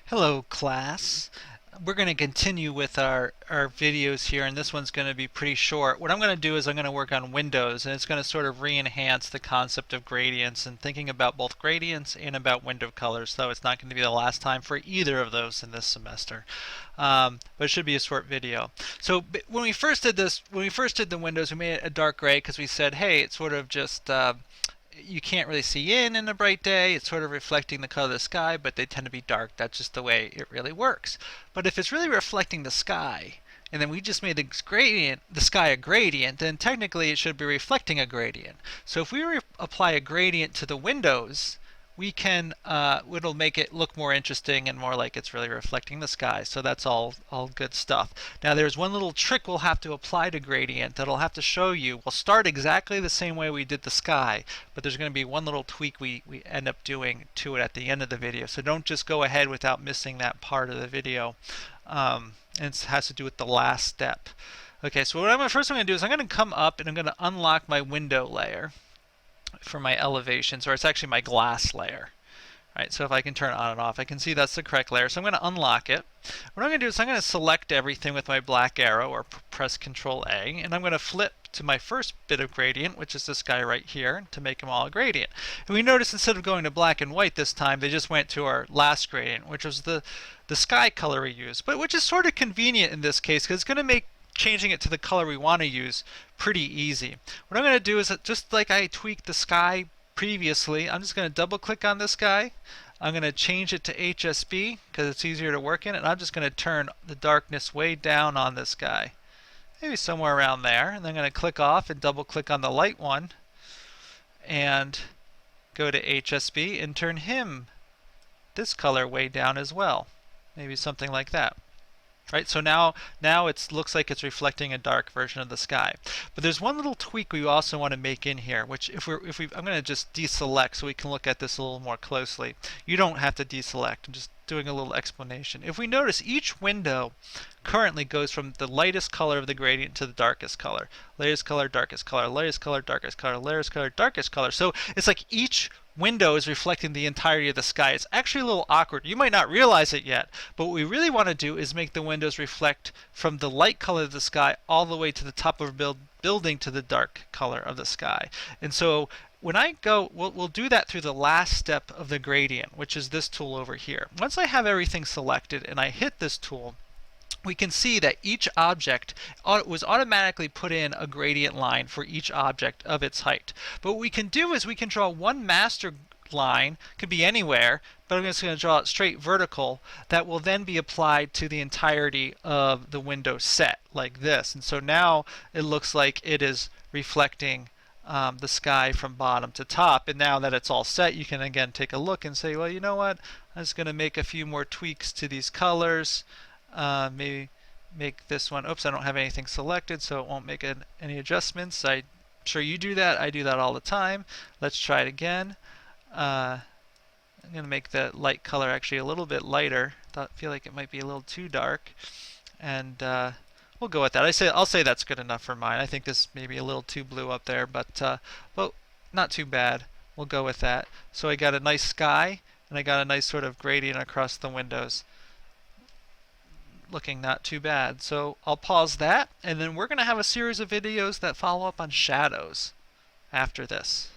Hello class. We're going to continue with our videos here, and this one's going to be pretty short. What I'm going to do is I'm going to work on windows, and it's going to sort of re-enhance the concept of gradients and thinking about both gradients and about window colors, though it's not going to be the last time for either of those in this semester. But it should be a short video. So when we first did this, when we first did the windows, we made it a dark gray because we said, hey, it's sort of just you can't really see in a bright day. It's sort of reflecting the color of the sky, but they tend to be dark. That's just the way it really works. But if it's really reflecting the sky, and then we just made the sky a gradient, then technically it should be reflecting a gradient. So if we apply a gradient to the windows, we can it'll make it look more interesting and more like it's really reflecting the sky. So that's all good stuff. Now there's one little trick we'll have to apply to gradient that I'll have to show you. We'll start exactly the same way we did the sky, but there's going to be one little tweak we end up doing to it at the end of the video. So don't just go ahead without missing that part of the video. And it has to do with the last step. Okay, so first I'm going to do is I'm going to come up and I'm going to unlock my window layer for my elevations, or it's actually my glass layer. Right, so if I can turn it on and off, I can see that's the correct layer. So I'm going to unlock it. What I'm going to do is I'm going to select everything with my black arrow, or press Control A, and I'm going to flip to my first bit of gradient, which is this guy right here, to make them all a gradient. And we notice instead of going to black and white this time, they just went to our last gradient, which was the sky color we used, but which is sort of convenient in this case because it's going to make changing it to the color we want to use pretty easy. What I'm going to do is, just like I tweaked the sky previously, I'm just going to double click on this guy. I'm going to change it to HSB because it's easier to work in, and I'm just going to turn the darkness way down on this guy, maybe somewhere around there, and then I'm going to click off and double click on the light one and go to HSB and turn this color way down as well, maybe something like that. Right, so now it looks like it's reflecting a dark version of the sky. But there's one little tweak we also want to make in here, which I'm going to just deselect so we can look at this a little more closely. You don't have to deselect. I'm just doing a little explanation. If we notice, each window currently goes from the lightest color of the gradient to the darkest color. Lightest color, darkest color, lightest color, darkest color, lightest color, darkest color. So it's like each window is reflecting the entirety of the sky. It's actually a little awkward. You might not realize it yet, but what we really want to do is make the windows reflect from the light color of the sky all the way to the top of a building to the dark color of the sky. And so when I go, we'll do that through the last step of the gradient, which is this tool over here. Once I have everything selected and I hit this tool, we can see that each object was automatically put in a gradient line for each object of its height. But what we can do is we can draw one master line, could be anywhere, but I'm just going to draw it straight vertical, that will then be applied to the entirety of the window set, like this. And so now it looks like it is reflecting the sky from bottom to top. And now that it's all set, you can again take a look and say, well, you know what, I'm just going to make a few more tweaks to these colors. Maybe make this one, oops, I don't have anything selected, so it won't make any adjustments. I'm sure you do that. I do that all the time. Let's try it again. I'm going to make the light color actually a little bit lighter. Feel like it might be a little too dark, and we'll go with that. I'll say that's good enough for mine. I think this may be a little too blue up there, but well, not too bad. We'll go with that. So I got a nice sky, and I got a nice sort of gradient across the windows. Looking not too bad. So I'll pause that, and then we're going to have a series of videos that follow up on shadows after this.